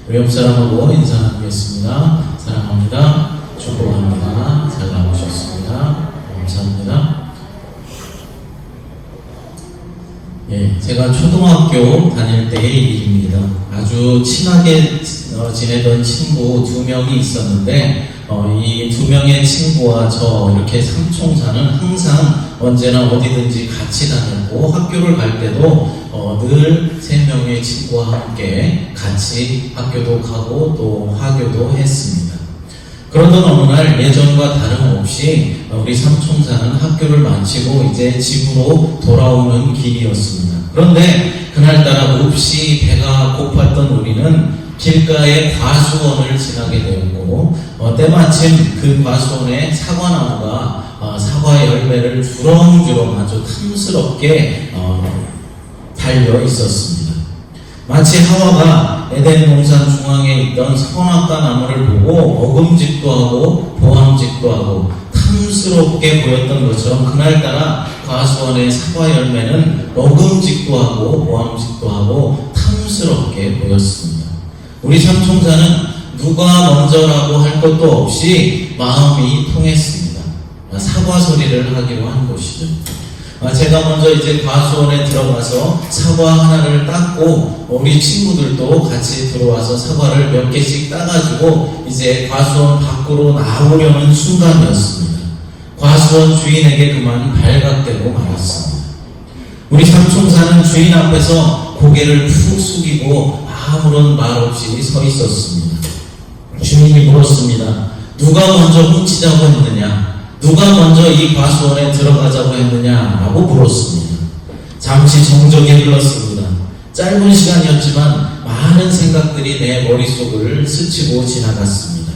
우리 옆 사람하고 인사 나누겠습니다. 사랑합니다. 축복합니다. 잘 나오셨습니다. 감사합니다. 예, 제가 초등학교 다닐 때의 일입니다. 아주 친하게 지내던 친구 2명이 있었는데 이 2명의 친구와 저 이렇게 삼총사는 항상 언제나 어디든지 같이 다녔고 학교를 갈 때도 늘 3명의 친구와 함께 같이 학교도 가고 또 화교도 했습니다. 그러던 어느 날 예전과 다름없이 우리 삼총사는 학교를 마치고 이제 집으로 돌아오는 길이었습니다. 그런데 그날따라 몹시 배가 고팠던 우리는 길가의 과수원을 지나게 되었고 때마침 그 과수원에 사과나무가 사과 열매를 주렁주렁 아주 탐스럽게 달려 있었습니다. 마치 하와가 에덴 동산 중앙에 있던 선악과 나무를 보고 먹음직도 하고 보암직도 하고 탐스럽게 보였던 것처럼 그날따라 과수원의 사과 열매는 먹음직도 하고 보암직도 하고 탐스럽게 보였습니다. 우리 삼총사는 누가 먼저라고 할 것도 없이 마음이 통했습니다. 사과 소리를 하기로 한 것이죠. 제가 먼저 이제 과수원에 들어가서 사과 하나를 땄고 우리 친구들도 같이 들어와서 사과를 몇 개씩 따가지고 이제 과수원 밖으로 나오려는 순간이었습니다. 과수원 주인에게 그만 발각되고 말았습니다. 우리 삼총사는 주인 앞에서 고개를 푹 숙이고 아무런 말 없이 서 있었습니다. 주인이 물었습니다. 누가 먼저 훔치자고 했느냐? 누가 먼저 이 과수원에 들어가자고 했느냐? 라고 물었습니다. 잠시 정적이 흘렀습니다. 짧은 시간이었지만 많은 생각들이 내 머릿속을 스치고 지나갔습니다.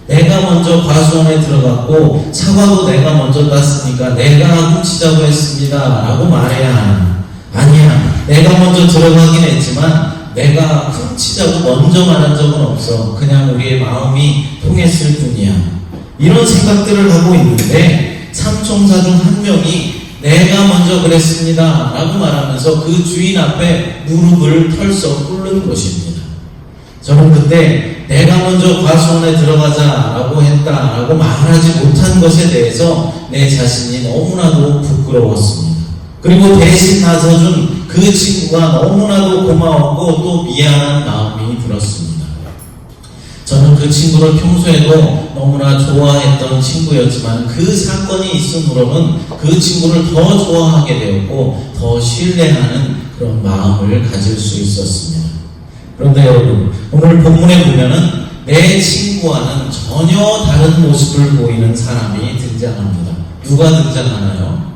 내가 먼저 과수원에 들어갔고 사과도 내가 먼저 땄으니까 내가 훔치자고 했습니다. 라고 말해야 하나? 아니야. 내가 먼저 들어가긴 했지만 내가 훔치자고 먼저 말한 적은 없어. 그냥 우리의 마음이 통했을 뿐이야. 이런 생각들을 하고 있는데 삼총사 중 한 명이 내가 먼저 그랬습니다 라고 말하면서 그 주인 앞에 무릎을 털썩 꿇는 것입니다. 저는 그때 내가 먼저 과수원에 들어가자 라고 했다 라고 말하지 못한 것에 대해서 내 자신이 너무나도 부끄러웠습니다. 그리고 대신 나서준 그 친구가 너무나도 고마웠고 또 미안한 마음이 들었습니다. 저는 그 친구를 평소에도 너무나 좋아했던 친구였지만 그 사건이 있음으로는 그 친구를 더 좋아하게 되었고 더 신뢰하는 그런 마음을 가질 수 있었습니다. 그런데 여러분, 오늘 본문에 보면은 내 친구와는 전혀 다른 모습을 보이는 사람이 등장합니다. 누가 등장하나요?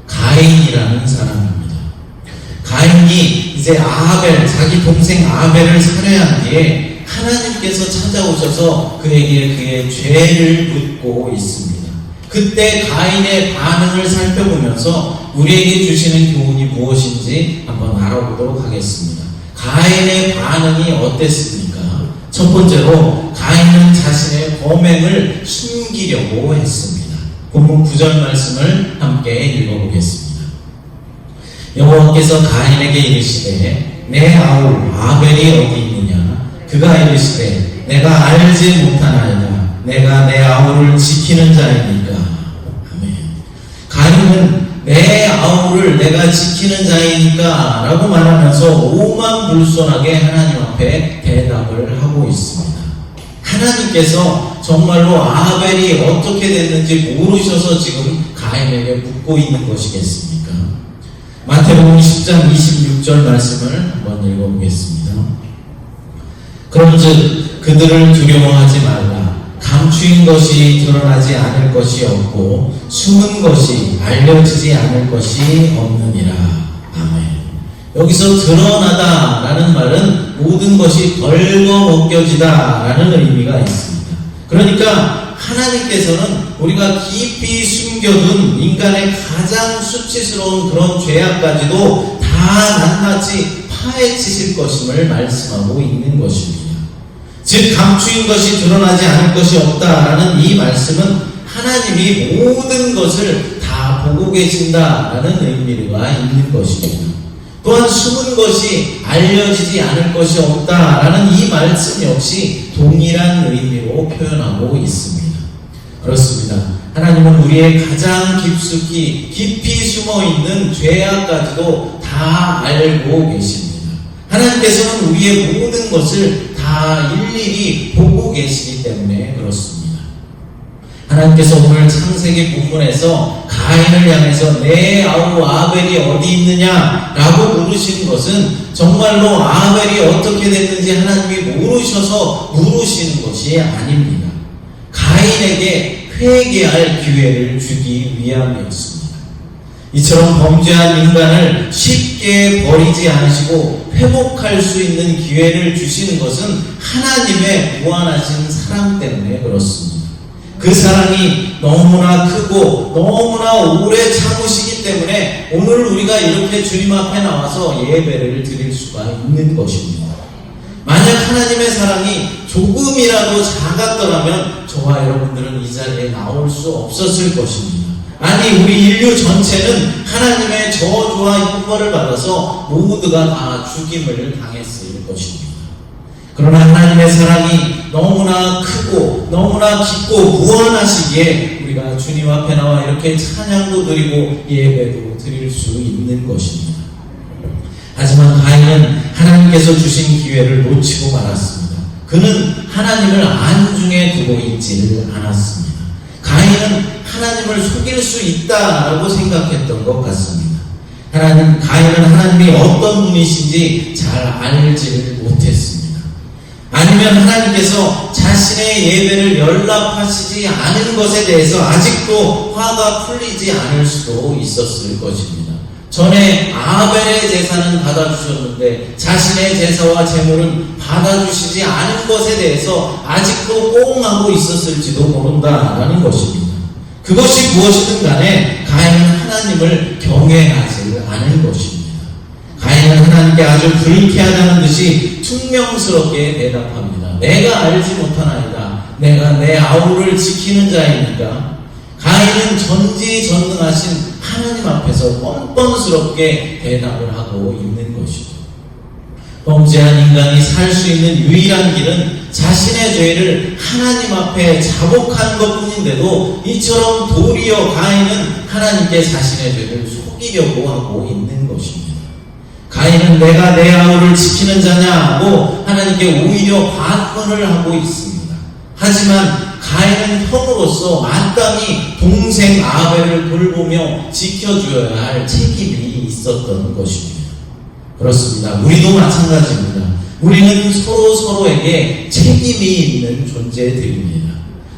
가인이라는 사람입니다. 가인이 이제 자기 동생 아벨을 살해한 뒤에 하나님께서 찾아오셔서 그에게 그의 죄를 묻고 있습니다. 그때 가인의 반응을 살펴보면서 우리에게 주시는 교훈이 무엇인지 한번 알아보도록 하겠습니다. 가인의 반응이 어땠습니까? 첫 번째로 가인은 자신의 범행을 숨기려고 했습니다. 본문 9절 말씀을 함께 읽어보겠습니다. 여호와께서 가인에게 이르시되 내 아우 아벨이 어디 있느냐? 그가 이르시되 내가 알지 못하나이다. 내가 내 아우를 지키는 자이니까. 아멘. 가인은 내 아우를 내가 지키는 자이니까 라고 말하면서 오만불손하게 하나님 앞에 대답을 하고 있습니다. 하나님께서 정말로 아벨이 어떻게 됐는지 모르셔서 지금 가인에게 묻고 있는 것이겠습니까? 마태복음 10장 26절 말씀을 한번 읽어보겠습니다. 그런즉 그들을 두려워하지 말라. 감추인 것이 드러나지 않을 것이 없고 숨은 것이 알려지지 않을 것이 없느니라. 아멘. 여기서 드러나다라는 말은 모든 것이 벌거벗겨지다라는 의미가 있습니다. 그러니까 하나님께서는 우리가 깊이 숨겨둔 인간의 가장 수치스러운 그런 죄악까지도 다 낱낱이 파헤치실 것임을 말씀하고 있는 것입니다. 즉 감추인 것이 드러나지 않을 것이 없다라는 이 말씀은 하나님이 모든 것을 다 보고 계신다라는 의미가 있는 것입니다. 또한 숨은 것이 알려지지 않을 것이 없다라는 이 말씀 역시 동일한 의미로 표현하고 있습니다. 그렇습니다. 하나님은 우리의 가장 깊이 숨어있는 죄악까지도 다 알고 계십니다. 하나님께서는 우리의 모든 것을 다 일일이 보고 계시기 때문에 그렇습니다. 하나님께서 오늘 창세기 본문에서 가인을 향해서 내 아우 아벨이 어디 있느냐라고 물으신 것은 정말로 아벨이 어떻게 됐는지 하나님이 모르셔서 물으시는 것이 아닙니다. 가인에게 회개할 기회를 주기 위함이었습니다. 이처럼 범죄한 인간을 쉽게 버리지 않으시고 회복할 수 있는 기회를 주시는 것은 하나님의 무한하신 사랑 때문에 그렇습니다. 그 사랑이 너무나 크고 너무나 오래 참으시기 때문에 오늘 우리가 이렇게 주님 앞에 나와서 예배를 드릴 수가 있는 것입니다. 만약 하나님의 사랑이 조금이라도 작았더라면 저와 여러분들은 이 자리에 나올 수 없었을 것입니다. 아니, 우리 인류 전체는 하나님의 저주와 형벌을 받아서 모두가 다 죽임을 당했을 것입니다. 그러나 하나님의 사랑이 너무나 크고 너무나 깊고 무한하시기에 우리가 주님 앞에 나와 이렇게 찬양도 드리고 예배도 드릴 수 있는 것입니다. 하지만 가인은 하나님께서 주신 기회를 놓치고 말았습니다. 그는 하나님을 안중에 두고 있지를 않았습니다. 가인은 하나님을 속일 수 있다라고 생각했던 것 같습니다. 가인은 하나님이 어떤 분이신지 잘 알지를 못했습니다. 아니면 하나님께서 자신의 예배를 연락하시지 않은 것에 대해서 아직도 화가 풀리지 않을 수도 있었을 것입니다. 전에 아벨의 제사는 받아주셨는데 자신의 제사와 제물은 받아주시지 않은 것에 대해서 아직도 꽁하고 있었을지도 모른다라는 것입니다. 그것이 무엇이든 간에 가인은 하나님을 경외하지 않은 것입니다. 가인은 하나님께 아주 불쾌하다는 듯이 퉁명스럽게 대답합니다. 내가 알지 못하나이다. 내가 내 아우를 지키는 자이니까. 가인은 전지전능하신 하나님 앞에서 뻔뻔스럽게 대답을 하고 있는 것이죠. 범죄한 인간이 살 수 있는 유일한 길은 자신의 죄를 하나님 앞에 자복한 것뿐인데도 이처럼 도리어 가인은 하나님께 자신의 죄를 속이려고 하고 있는 것입니다. 가인은 내가 내 아우를 지키는 자냐고 하나님께 오히려 반문을 하고 있습니다. 하지만 가인은 형으로서 마땅히 동생 아벨을 돌보며 지켜주어야 할 책임이 있었던 것입니다. 그렇습니다. 우리도 마찬가지입니다. 우리는 서로에게 책임이 있는 존재들입니다.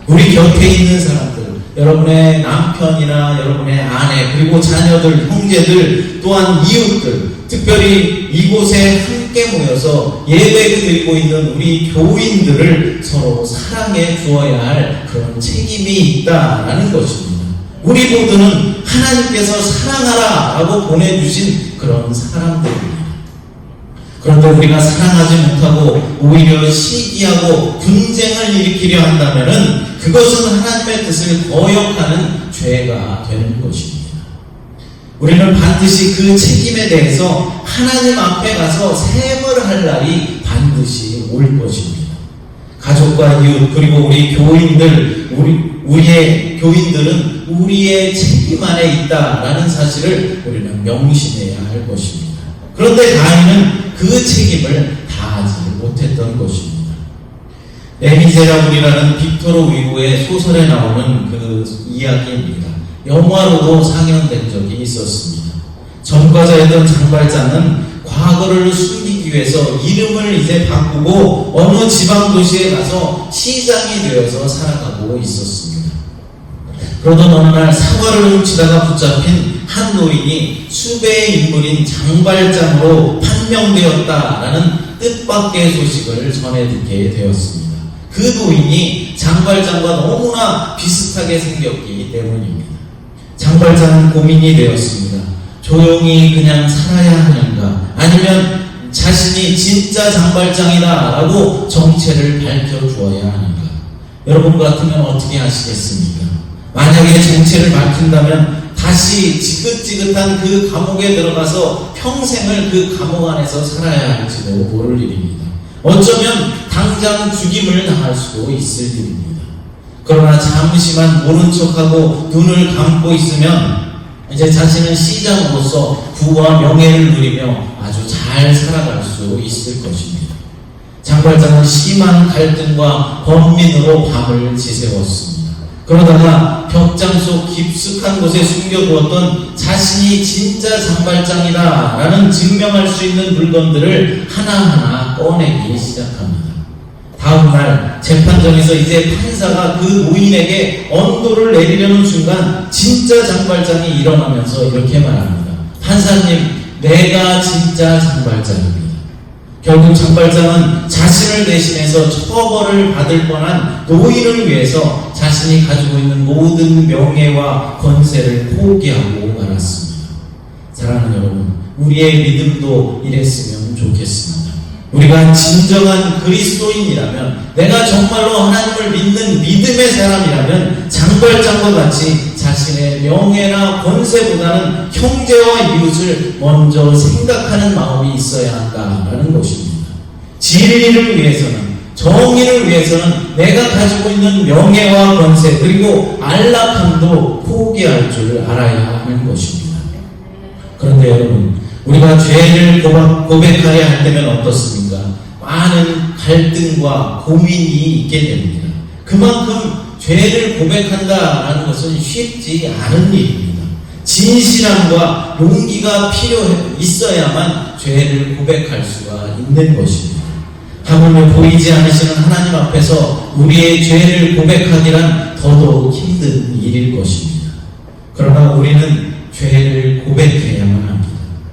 우리 곁에 있는 사람들, 여러분의 남편이나 여러분의 아내, 그리고 자녀들, 형제들, 또한 이웃들, 특별히 이곳에 함께 모여서 예배를 드리고 있는 우리 교인들을 서로 사랑해 주어야 할 그런 책임이 있다라는 것입니다. 우리 모두는 하나님께서 사랑하라 라고 보내주신 그런 사람들입니다. 그런데 우리가 사랑하지 못하고 오히려 시기하고 분쟁을 일으키려 한다면 그것은 하나님의 뜻을 거역하는 죄가 되는 것입니다. 우리는 반드시 그 책임에 대해서 하나님 앞에 가서 셈을 할 날이 반드시 올 것입니다. 가족과 이웃 그리고 우리 교인들, 우리의 교인들은 우리의 책임 안에 있다라는 사실을 우리는 명심해야 할 것입니다. 그런데 가인은 그 책임을 다하지 못했던 것입니다. 레미제라블이라는 빅토르 위고의 소설에 나오는 그 이야기입니다. 영화로도 상영된 적이 있었습니다. 전과자였던 장발장은 과거를 숨기기 위해서 이름을 이제 바꾸고 어느 지방 도시에 가서 시장이 되어서 살아가고 있었습니다. 그러던 어느 날 사과를 훔치다가 붙잡힌 한 노인이 수배의 인물인 장발장으로 판명되었다라는 뜻밖의 소식을 전해 듣게 되었습니다. 그 노인이 장발장과 너무나 비슷하게 생겼기 때문입니다. 장발장은 고민이 되었습니다. 조용히 그냥 살아야 하는가, 아니면 자신이 진짜 장발장이다 라고 정체를 밝혀주어야 하는가. 여러분 같으면 어떻게 하시겠습니까? 만약에 정체를 밝힌다면 다시 지긋지긋한 그 감옥에 들어가서 평생을 그 감옥 안에서 살아야 할지도 모를 일입니다. 어쩌면 당장 죽임을 당할 수도 있을 일입니다. 그러나 잠시만 모른 척하고 눈을 감고 있으면 이제 자신은 시장으로서 부와 명예를 누리며 아주 잘 살아갈 수 있을 것입니다. 장발장은 심한 갈등과 번민으로 밤을 지새웠습니다. 그러다가 벽장 속 깊숙한 곳에 숨겨두었던 자신이 진짜 장발장이다 라는 증명할 수 있는 물건들을 하나하나 꺼내기 시작합니다. 다음날 재판정에서 이제 판사가 그 노인에게 언도를 내리려는 순간 진짜 장발장이 일어나면서 이렇게 말합니다. 판사님, 내가 진짜 장발장입니다. 결국 장발장은 자신을 대신해서 처벌을 받을 뻔한 노인을 위해서 자신이 가지고 있는 모든 명예와 권세를 포기하고 말았습니다. 사랑하는 여러분, 우리의 믿음도 이랬으면 좋겠습니다. 우리가 진정한 그리스도인이라면, 내가 정말로 하나님을 믿는 믿음의 사람이라면 장발장과 같이 자신의 명예나 권세보다는 형제와 이웃을 먼저 생각하는 마음이 있어야 한다라는 것입니다. 진리를 위해서는, 정의를 위해서는 내가 가지고 있는 명예와 권세 그리고 안락함도 포기할 줄 알아야 하는 것입니다. 그런데 여러분, 우리가 죄를 고백하려 할 때면 어떻습니까? 많은 갈등과 고민이 있게 됩니다. 그만큼 죄를 고백한다라는 것은 쉽지 않은 일입니다. 진실함과 용기가 있어야만 죄를 고백할 수가 있는 것입니다. 하물며 보이지 않으시는 하나님 앞에서 우리의 죄를 고백하기란 더더욱 힘든 일일 것입니다. 그러나 우리는 죄를 고백해야만 합니다.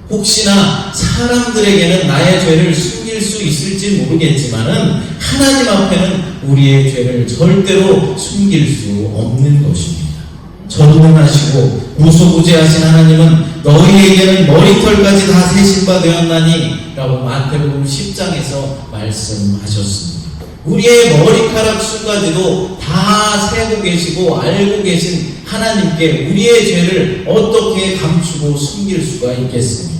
혹시나 사람들에게는 나의 죄를 숨길 수 있을지 모르겠지만은 하나님 앞에는 우리의 죄를 절대로 숨길 수 없는 것입니다. 전능하시고 무소부재하신 하나님은 너희에게는 머리털까지 다 세신 바 되었나니 라고 마태복음 10장에서 말씀하셨습니다. 우리의 머리카락 수까지도 다 세고 계시고 알고 계신 하나님께 우리의 죄를 어떻게 감추고 숨길 수가 있겠습니까?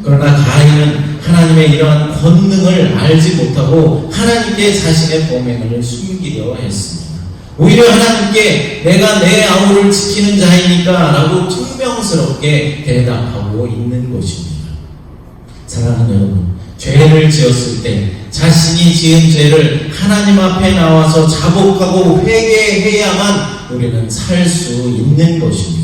그러나 가인은 하나님의 이러한 권능을 알지 못하고 하나님께 자신의 범행을 숨기려 했습니다. 오히려 하나님께 내가 내 아우를 지키는 자이니까 라고 퉁명스럽게 대답하고 있는 것입니다. 사랑하는 여러분, 죄를 지었을 때 자신이 지은 죄를 하나님 앞에 나와서 자복하고 회개해야만 우리는 살 수 있는 것입니다.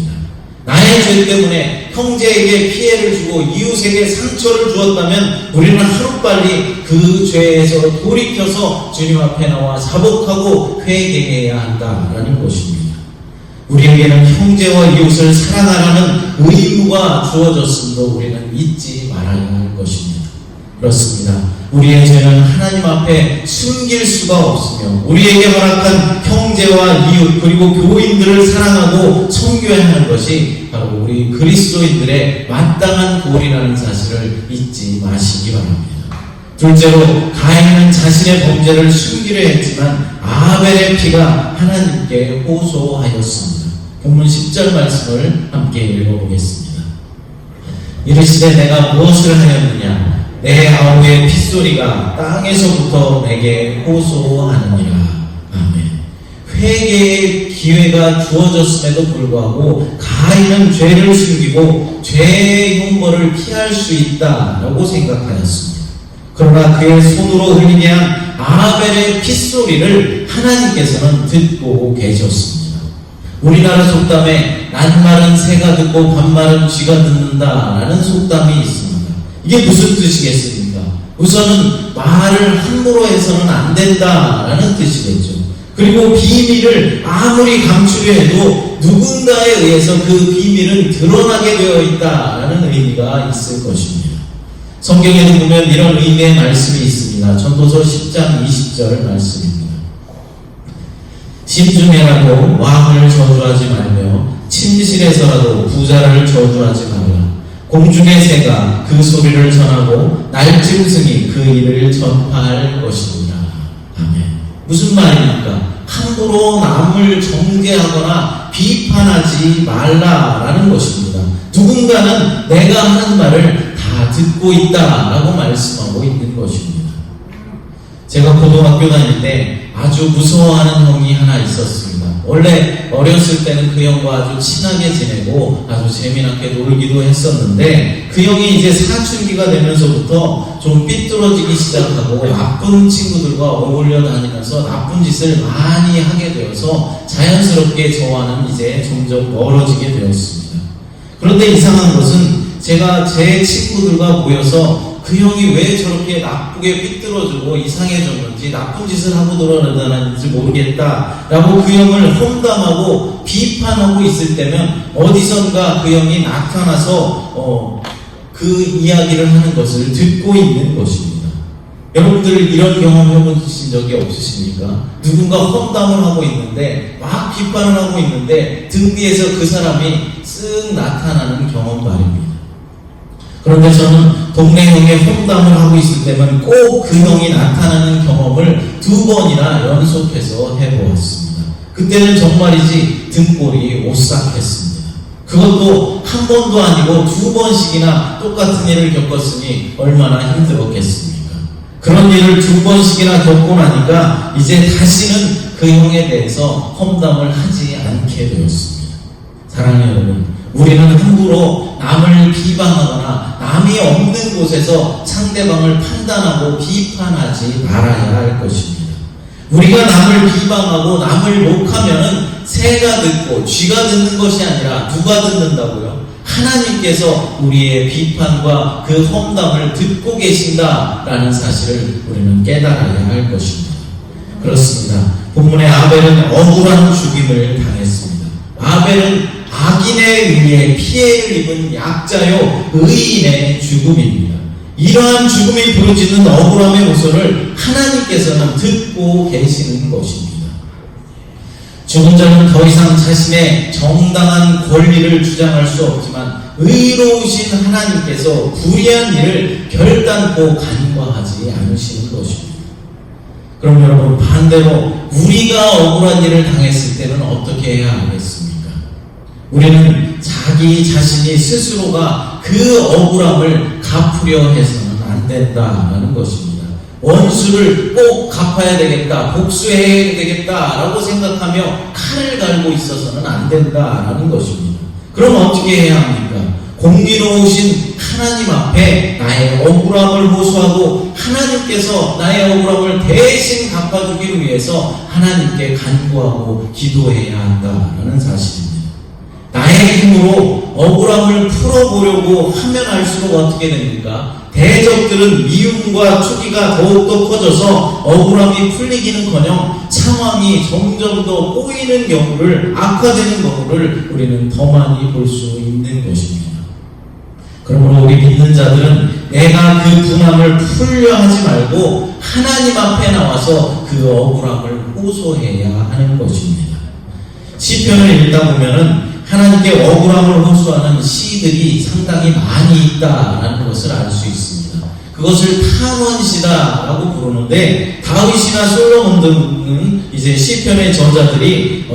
나의 죄 때문에 형제에게 피해를 주고 이웃에게 상처를 주었다면 우리는 하루빨리 그 죄에서 돌이켜서 주님 앞에 나와 자복하고 회개해야 한다라는 것입니다. 우리에게는 형제와 이웃을 사랑하라는 의무가 주어졌음도 우리는 잊지 말아야 할 것입니다. 그렇습니다. 우리의 죄는 하나님 앞에 숨길 수가 없으며 우리에게 허락한 형제와 이웃 그리고 교인들을 사랑하고 섬겨야 하는 것이 바로 우리 그리스도인들의 마땅한 도리라는 사실을 잊지 마시기 바랍니다. 둘째로 가인은 자신의 범죄를 숨기려 했지만 아벨의 피가 하나님께 호소하였습니다. 본문 10절 말씀을 함께 읽어보겠습니다. 이르시되 내가 무엇을 하였느냐? 내 아우의 핏소리가 땅에서부터 내게 호소하느니라. 아멘. 회개의 기회가 주어졌음에도 불구하고 가인은 죄를 숨기고 죄의 형벌을 피할 수 있다라고 생각하였습니다. 그러나 그의 손으로 흘리게 한 아벨의 핏소리를 하나님께서는 듣고 계셨습니다. 우리나라 속담에 낱말은 새가 듣고 반말은 쥐가 듣는다라는 속담이 있습니다. 이게 무슨 뜻이겠습니까? 우선은 말을 함부로 해서는 안 된다라는 뜻이겠죠. 그리고 비밀을 아무리 감추려 해도 누군가에 의해서 그 비밀은 드러나게 되어 있다라는 의미가 있을 것입니다. 성경에도 보면 이런 의미의 말씀이 있습니다. 전도서 10장 20절 말씀입니다. 심중에라도 왕을 저주하지 말며 침실에서라도 부자를 저주하지 말라. 공중의 새가 그 소리를 전하고 날짐승이 그 일을 전파할 것이니라. 아멘. 무슨 말입니까? 함부로 남을 정죄하거나 비판하지 말라라는 것입니다. 누군가는 내가 하는 말을 다 듣고 있다라고 말씀하고 있는 것입니다. 제가 고등학교 다닐 때 아주 무서워하는 형이 하나 있었습니다. 원래 어렸을 때는 그 형과 아주 친하게 지내고 아주 재미나게 놀기도 했었는데 그 형이 이제 사춘기가 되면서부터 좀 삐뚤어지기 시작하고 나쁜 친구들과 어울려 다니면서 나쁜 짓을 많이 하게 되어서 자연스럽게 저와는 이제 점점 멀어지게 되었습니다. 그런데 이상한 것은 제가 제 친구들과 모여서 그 형이 왜 저렇게 나쁘게 삐뚤어지고 이상해졌는지 나쁜 짓을 하고 돌아다니는지 모르겠다라고 그 형을 험담하고 비판하고 있을 때면 어디선가 그 형이 나타나서 그 이야기를 하는 것을 듣고 있는 것입니다. 여러분들 이런 경험 해보신 적이 없으십니까? 누군가 험담을 하고 있는데 막 비판을 하고 있는데 등 뒤에서 그 사람이 쓱 나타나는 경험 말입니다. 그런데 저는 동네 형의 험담을 하고 있을 때면 꼭 그 형이 나타나는 경험을 2번이나 연속해서 해보았습니다. 그때는 정말이지 등골이 오싹했습니다. 그것도 한 번도 아니고 2번씩이나 똑같은 일을 겪었으니 얼마나 힘들었겠습니까? 그런 일을 2번씩이나 겪고 나니까 이제 다시는 그 형에 대해서 험담을 하지 않게 되었습니다. 사랑하는 여러분, 우리는 함부로 남을 비방하거나 남이 없는 곳에서 상대방을 판단하고 비판하지 말아야 할 것입니다. 우리가 남을 비방하고 남을 욕하면은 새가 듣고 쥐가 듣는 것이 아니라 누가 듣는다고요? 하나님께서 우리의 비판과 그 험담을 듣고 계신다라는 사실을 우리는 깨달아야 할 것입니다. 그렇습니다. 본문의 아벨은 억울한 죽임을 당했습니다. 아벨은 악인에 의해 피해를 입은 약자요 의인의 죽음입니다. 이러한 죽음이 부르짖는 억울함의 모습을 하나님께서는 듣고 계시는 것입니다. 죽은 자는 더 이상 자신의 정당한 권리를 주장할 수 없지만 의로우신 하나님께서 불의한 일을 결단코 간과하지 않으시는 것입니다. 그럼 여러분, 반대로 우리가 억울한 일을 당했을 때는 어떻게 해야 하겠습니까? 우리는 자기 자신이 스스로가 그 억울함을 갚으려 해서는 안 된다는 것입니다. 원수를 꼭 갚아야 되겠다, 복수해야 되겠다라고 생각하며 칼을 갈고 있어서는 안 된다라는 것입니다. 그럼 어떻게 해야 합니까? 공의로우신 하나님 앞에 나의 억울함을 호소하고 하나님께서 나의 억울함을 대신 갚아주기를 위해서 하나님께 간구하고 기도해야 한다는 사실입니다. 나의 힘으로 억울함을 풀어보려고 하면 할수록 어떻게 됩니까? 대적들은 미움과 투기가 더욱더 커져서 억울함이 풀리기는커녕 상황이 점점 더 꼬이는 경우를, 악화되는 경우를 우리는 더 많이 볼 수 있는 것입니다. 그러므로 우리 믿는 자들은 내가 그 분함을 풀려 하지 말고 하나님 앞에 나와서 그 억울함을 호소해야 하는 것입니다. 시편을 읽다 보면은 하나님께 억울함을 호소하는 시들이 상당히 많이 있다라는 것을 알 수 있습니다. 그것을 탄원시다라고 부르는데 다윗이나 솔로몬 등은 이제 시편의 저자들이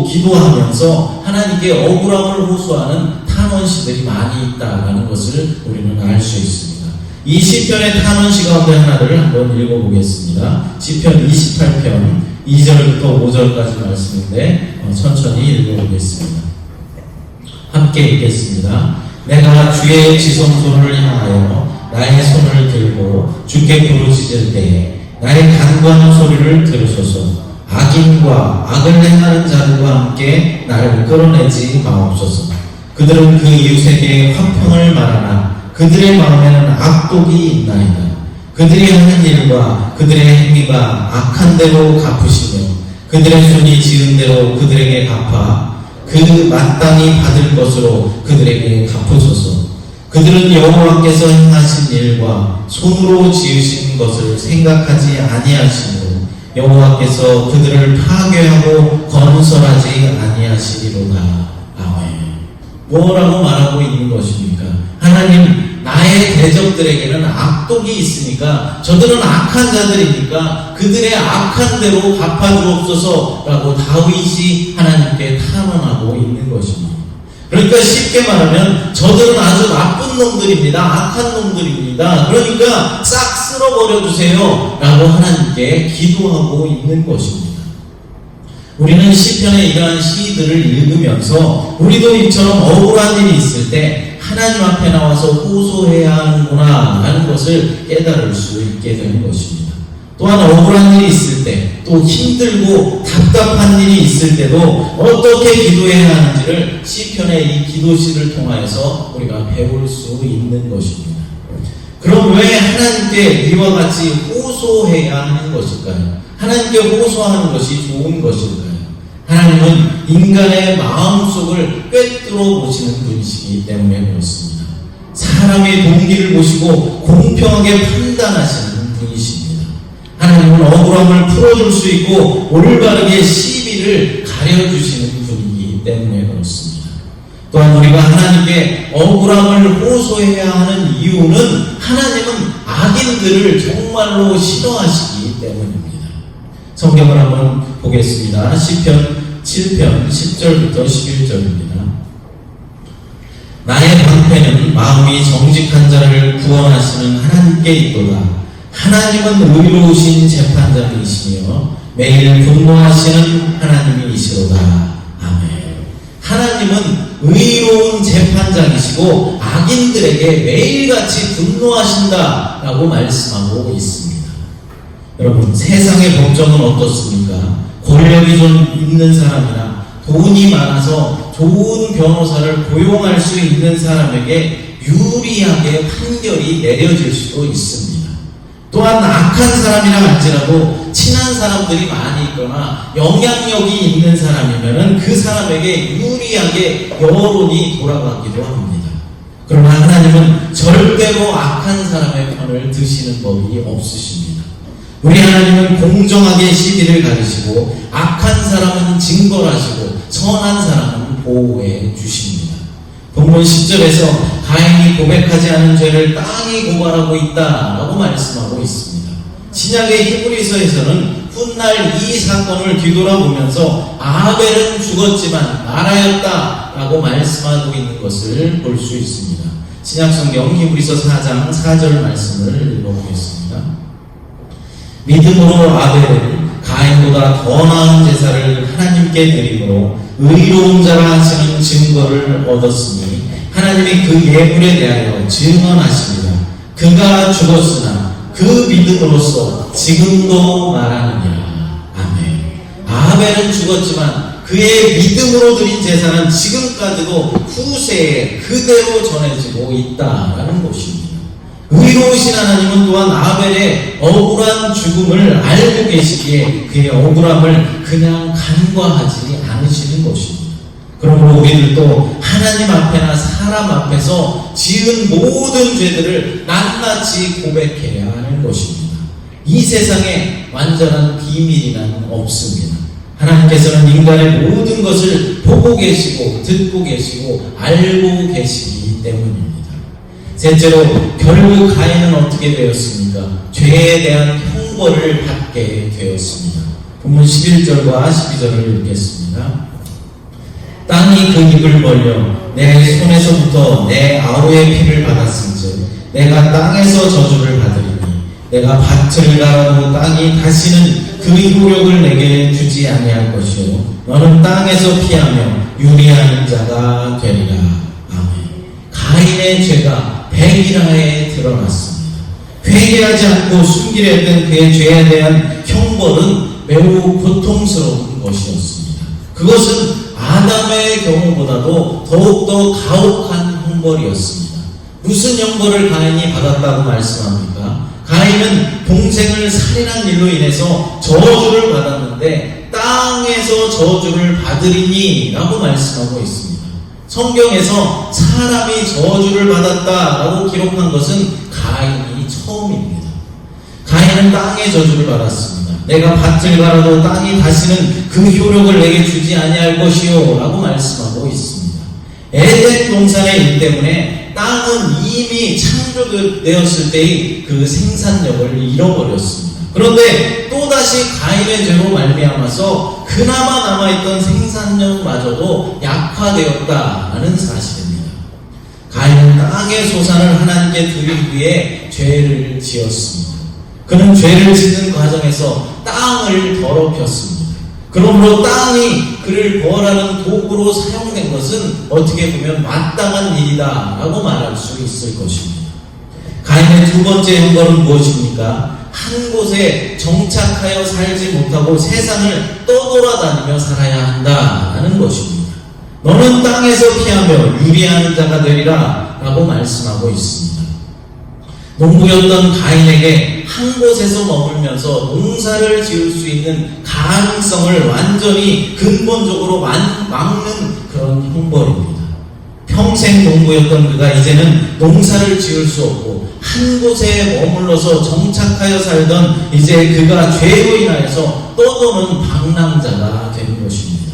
기도하면서 하나님께 억울함을 호소하는 탄원시들이 많이 있다라는 것을 우리는 알 수 있습니다. 이 시편의 탄원시 가운데 하나를 한번 읽어보겠습니다. 시편 28편 2절부터 5절까지 말씀인데 천천히 읽어보겠습니다. 함께 읽겠습니다. 내가 주의 지성소를 향하여 나의 손을 들고 주께 부르짖을 때에 나의 간구하는 소리를 들으소서. 악인과 악을 행하는 자들과 함께 나를 끌어내지 마옵소서. 그들은 그 이웃에게 화평을 말하나 그들의 마음에는 악독이 있나이다. 그들이 하는 일과 그들의 행위가 악한 대로 갚으시며 그들의 손이 지은 대로 그들에게 갚아 그 마땅히 받을 것으로 그들에게 갚으소서. 그들은 여호와께서 행하신 일과 손으로 지으신 것을 생각하지 아니하시므로 여호와께서 그들을 파괴하고 건설하지 아니하시리로다. 아멘. 뭐라고 말하고 있는 것입니까? 하나님, 나의 대적들에게는 악독이 있으니까 저들은 악한 자들이니까 그들의 악한 대로 갚아주옵소서라고 다윗이 하나님께 탄원하고 있는 것입니다. 그러니까 쉽게 말하면 저들은 아주 나쁜 놈들입니다. 악한 놈들입니다. 그러니까 싹 쓸어버려 주세요 라고 하나님께 기도하고 있는 것입니다. 우리는 시편의 이러한 시들을 읽으면서 우리도 이처럼 억울한 일이 있을 때 하나님 앞에 나와서 호소해야 하는구나 라는 것을 깨달을 수 있게 되는 것입니다. 또한 억울한 일이 있을 때, 또 힘들고 답답한 일이 있을 때도 어떻게 기도해야 하는지를 시편의 이 기도시를 통하여서 우리가 배울 수 있는 것입니다. 그럼 왜 하나님께 이와 같이 호소해야 하는 것일까요? 하나님께 호소하는 것이 좋은 것일까요? 하나님은 인간의 마음속을 꿰뚫어 보시는 분이시기 때문에 그렇습니다. 사람의 동기를 보시고 공평하게 판단하시는 분이십니다. 하나님은 억울함을 풀어줄 수 있고 올바르게 시비를 가려주시는 분이기 때문에 그렇습니다. 또한 우리가 하나님께 억울함을 호소해야 하는 이유는 하나님은 악인들을 정말로 싫어하시기 때문입니다. 성경을 한번 보겠습니다. 시편 7편 10절부터 11절입니다. 나의 방패는 마음이 정직한 자를 구원하시는 하나님께 있도다. 하나님은 의로우신 재판장이시며 매일 분노하시는 하나님이시로다. 아멘. 하나님은 의로운 재판장이시고 악인들에게 매일같이 분노하신다 라고 말씀하고 있습니다. 여러분, 세상의 법정은 어떻습니까? 권력이 좀 있는 사람이나 돈이 많아서 좋은 변호사를 고용할 수 있는 사람에게 유리하게 판결이 내려질 수도 있습니다. 또한 악한 사람이라 할지라도 친한 사람들이 많이 있거나 영향력이 있는 사람이면 그 사람에게 유리하게 여론이 돌아가기도 합니다. 그러나 하나님은 절대로 악한 사람의 편을 드시는 법이 없으십니다. 우리 하나님은 공정하게 시비를 가르시고 악한 사람은 징벌하시고 선한 사람은 보호해 주십니다. 본문 10절에서 가인이 고백하지 않은 죄를 땅이 고발하고 있다라고 말씀하고 있습니다. 신약의 히브리서에서는 훗날 이 사건을 뒤돌아보면서 아벨은 죽었지만 말하였다라고 말씀하고 있는 것을 볼 수 있습니다. 신약성경 히브리서 4장 4절 말씀을 읽어보겠습니다. 믿음으로 아벨은 가인보다 더 나은 제사를 하나님께 드림으로 의로운 자라 하시는 증거를 얻었으니 하나님이 그 예물에 대하여 증언하십니다. 그가 죽었으나 그 믿음으로써 지금도 말하느니라. 아멘. 아벨은 죽었지만 그의 믿음으로 드린 제사는 지금까지도 후세에 그대로 전해지고 있다라는 것입니다. 의로우신 하나님은 또한 아벨의 억울한 죽음을 알고 계시기에 그의 억울함을 그냥 간과하지 않으시는 것입니다. 그러므로 우리들도 하나님 앞에나 사람 앞에서 지은 모든 죄들을 낱낱이 고백해야 하는 것입니다. 이 세상에 완전한 비밀이란 없습니다. 하나님께서는 인간의 모든 것을 보고 계시고 듣고 계시고 알고 계시기 때문입니다. 셋째로 결국 가인은 어떻게 되었습니까? 죄에 대한 형벌을 받게 되었습니다. 본문 11절과 12절을 읽겠습니다. 땅이 그 입을 벌려 내 손에서부터 내 아우의 피를 받았은즉 내가 땅에서 저주를 받으리니 내가 밭을 갈아도 땅이 다시는 그 효력을 내게 주지 아니할 것이요 너는 땅에서 피하며 유리한 자가 되리라. 아멘. 가인의 죄가 백일하에 드러났습니다. 회개하지 않고 숨기려 했던 그의 죄에 대한 형벌은 매우 고통스러운 것이었습니다. 그것은 아담의 경우보다도 더욱더 가혹한 형벌이었습니다. 무슨 형벌을 가인이 받았다고 말씀합니까? 가인은 동생을 살인한 일로 인해서 저주를 받았는데 땅에서 저주를 받으리니 라고 말씀하고 있습니다. 성경에서 사람이 저주를 받았다라고 기록한 것은 가인이 처음입니다. 가인은 땅의 저주를 받았습니다. 내가 밭을 갈아도 땅이 다시는 그 효력을 내게 주지 아니할 것이요 라고 말씀하고 있습니다. 에덴 동산의 일 때문에 땅은 이미 창조되었을 때의 그 생산력을 잃어버렸습니다. 그런데 또다시 가인의 죄로 말미암아서 그나마 남아있던 생산력마저도 약화되었다는 사실입니다. 가인은 땅의 소산을 하나님께 드리기 위해 죄를 지었습니다. 그는 죄를 짓는 과정에서 땅을 더럽혔습니다. 그러므로 땅이 그를 벌하는 도구로 사용된 것은 어떻게 보면 마땅한 일이다 라고 말할 수 있을 것입니다. 가인의 두 번째 형벌은 무엇입니까? 한 곳에 정착하여 살지 못하고 세상을 떠돌아다니며 살아야 한다는 것입니다. 너는 땅에서 피하며 유리한 자가 되리라 라고 말씀하고 있습니다. 농부였던 가인에게 한 곳에서 머물면서 농사를 지을 수 있는 가능성을 완전히 근본적으로 막는 그런 형벌입니다. 평생 농부였던 그가 이제는 농사를 지을 수 없고 한 곳에 머물러서 정착하여 살던 이제 그가 죄로 인하여서 떠도는 방랑자가 된 것입니다.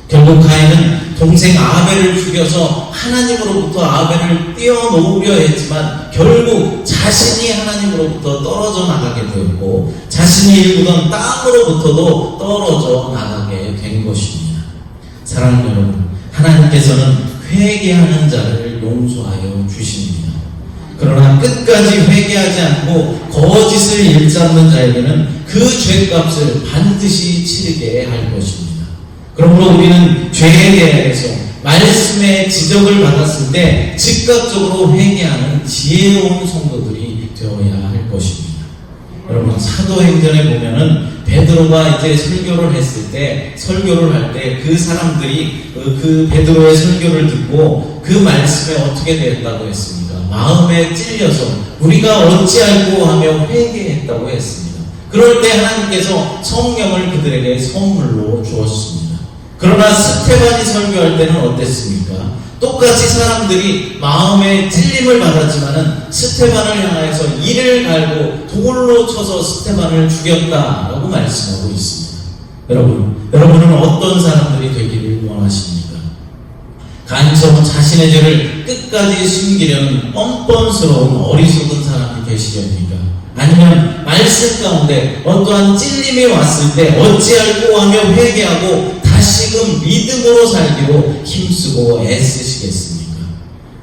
결국 가인은 동생 아벨을 죽여서 하나님으로부터 아벨을 떼어놓으려 했지만 결국 자신이 하나님으로부터 떨어져 나가게 되었고 자신이 일구던 땅으로부터도 떨어져 나가게 된 것입니다. 사랑하는 여러분, 하나님께서는 회개하는 자를 용서하여 주십니다. 그러나 끝까지 회개하지 않고 거짓을 일삼는 자에게는 그 죄값을 반드시 치르게 할 것입니다. 그러므로 우리는 죄에 대해서 말씀의 지적을 받았을 때 즉각적으로 회개하는 지혜로운 성도들이 되어야 할 것입니다. 여러분, 사도행전에 보면은 베드로가 이제 설교를 했을 때, 설교를 할 때 그 사람들이 그 베드로의 설교를 듣고 그 말씀에 어떻게 되었다고 했습니까? 마음에 찔려서 우리가 어찌할꼬 하며 회개했다고 했습니다. 그럴 때 하나님께서 성령을 그들에게 선물로 주었습니다. 그러나 스테반이 설교할 때는 어땠습니까? 똑같이 사람들이 마음에 찔림을 받았지만은 스테반을 향하여서 이를 갈고 돌로 쳐서 스테반을 죽였다라고 말씀하고 있습니다. 여러분은 어떤 사람들이 되기를 원하십니까? 간섭 자신의 죄를 끝까지 숨기려는 뻔뻔스러운 어리석은 사람이 되시렵니까? 아니면 말씀 가운데 어떠한 찔림이 왔을 때 어찌할꼬 하며 회개하고 다시금 믿음으로 살기로 힘쓰고 애쓰시겠습니까?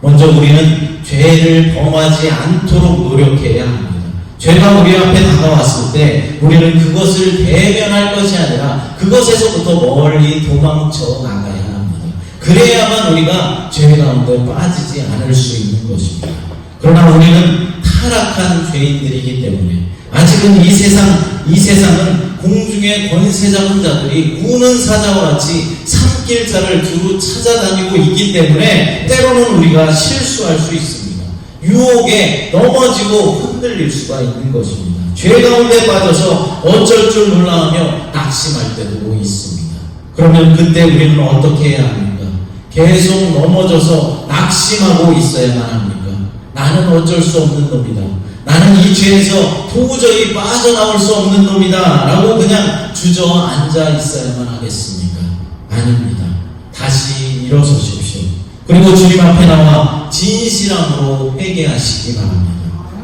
먼저 우리는 죄를 범하지 않도록 노력해야 합니다. 죄가 우리 앞에 다가왔을 때 우리는 그것을 대면할 것이 아니라 그것에서부터 멀리 도망쳐 나가야 합니다. 그래야만 우리가 죄 가운데 빠지지 않을 수 있는 것입니다. 그러나 우리는 타락한 죄인들이기 때문에 아직은 이 세상은 공중의 권세 잡은 자들이 우는 사자와 같이 산길자를 두루 찾아다니고 있기 때문에 때로는 우리가 실수할 수 있습니다. 유혹에 넘어지고 흔들릴 수가 있는 것입니다. 죄 가운데 빠져서 어쩔 줄 몰라하며 낙심할 때도 있습니다. 그러면 그때 우리는 어떻게 해야 합니까? 계속 넘어져서 낙심하고 있어야만 합니까? 나는 어쩔 수 없는 놈이다. 나는 이 죄에서 도저히 빠져나올 수 없는 놈이다 라고 그냥 주저앉아 있어야만 하겠습니까? 아닙니다. 다시 일어서십시오. 그리고 주님 앞에 나와 진실함으로 회개하시기 바랍니다.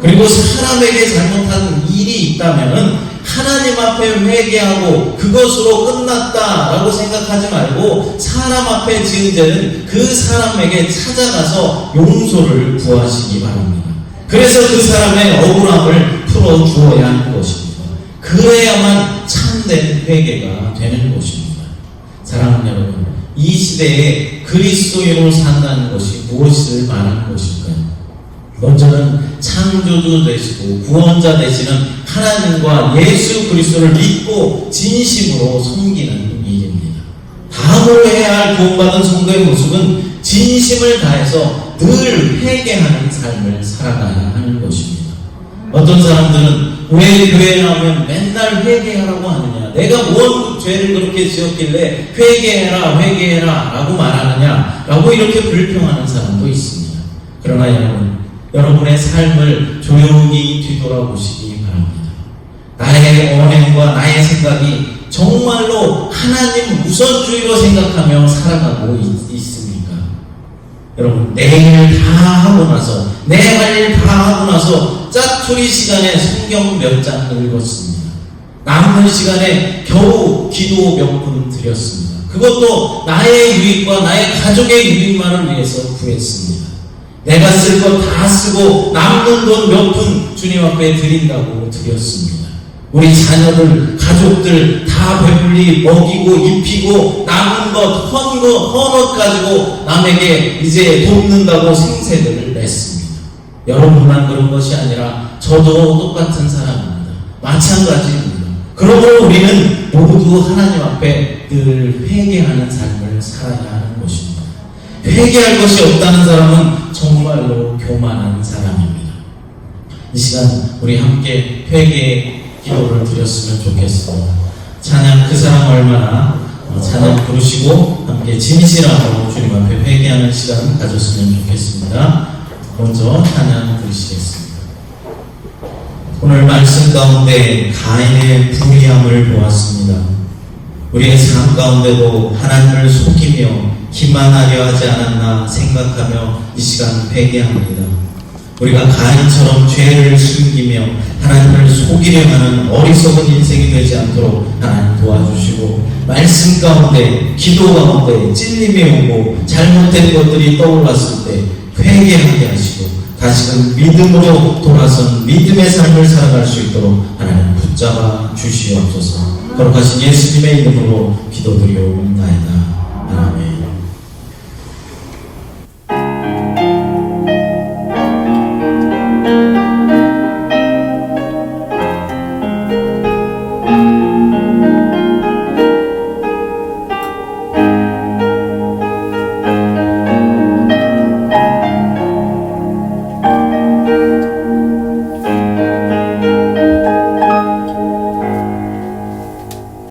그리고 사람에게 잘못한 일이 있다면 하나님 앞에 회개하고 그것으로 끝났다라고 생각하지 말고 사람 앞에 지은 죄는 그 사람에게 찾아가서 용서를 구하시기 바랍니다. 그래서 그 사람의 억울함을 풀어주어야 하는 것입니다. 그래야만 참된 회개가 되는 것입니다. 사랑하는 여러분, 이 시대에 그리스도인으로 산다는 것이 무엇을 말하는 것일까요? 먼저는 창조주 되시고 구원자 되시는 하나님과 예수 그리스도를 믿고 진심으로 섬기는 일입니다. 다음으로 해야 할 구원받은 성도의 모습은 진심을 다해서 늘 회개하는 삶을 살아가야 하는 것입니다. 어떤 사람들은 왜 교회에 나오면 맨날 회개하라고 하느냐, 내가 뭔 죄를 그렇게 지었길래 회개해라 라고 말하느냐 라고 이렇게 불평하는 사람도 있습니다. 그러나 여러분의 삶을 조용히 뒤돌아보시기 바랍니다. 나의 언행과 나의 생각이 정말로 하나님 우선주의로 생각하며 살아가고 있습니까? 여러분, 내 일 다 하고 나서, 내 할 일 다 하고 나서 짜투리 시간에 성경 몇 장 읽었습니다. 남는 시간에 겨우 기도 몇 분 드렸습니다. 그것도 나의 유익과 나의 가족의 유익만을 위해서 구했습니다. 내가 쓸 것 다 쓰고 남는 돈 몇 푼 주님 앞에 드린다고 드렸습니다. 우리 자녀들, 가족들 다 배불리 먹이고 입히고 남은 것, 헌옷 가지고 남에게 이제 돕는다고 생색을 냈습니다. 여러분만 그런 것이 아니라 저도 똑같은 사람입니다. 마찬가지입니다. 그러므로 우리는 모두 하나님 앞에 늘 회개하는 삶을 살아야 하는 것입니다. 회개할 것이 없다는 사람은 정말로 교만한 사람입니다. 이 시간 우리 함께 회개 기도를 드렸으면 좋겠습니다. 찬양 그 사람 얼마나 찬양 부르시고 함께 진실하고 주님 앞에 회개하는 시간 가졌으면 좋겠습니다. 먼저 찬양 부르시겠습니다. 오늘 말씀 가운데 가인의 불의함을 보았습니다. 우리의 삶 가운데도 하나님을 속이며 기만하려 하지 않았나 생각하며 이 시간 회개합니다. 우리가 가인처럼 죄를 숨기며 하나님을 속이려 하는 어리석은 인생이 되지 않도록 하나님 도와주시고, 말씀 가운데, 기도 가운데 찔림이 오고 잘못된 것들이 떠올랐을 때 회개하게 하시고 다시금 믿음으로 돌아선 믿음의 삶을 살아갈 수 있도록 하나님 붙잡아 주시옵소서. 거룩하신 예수님의 이름으로 기도드리옵나이다.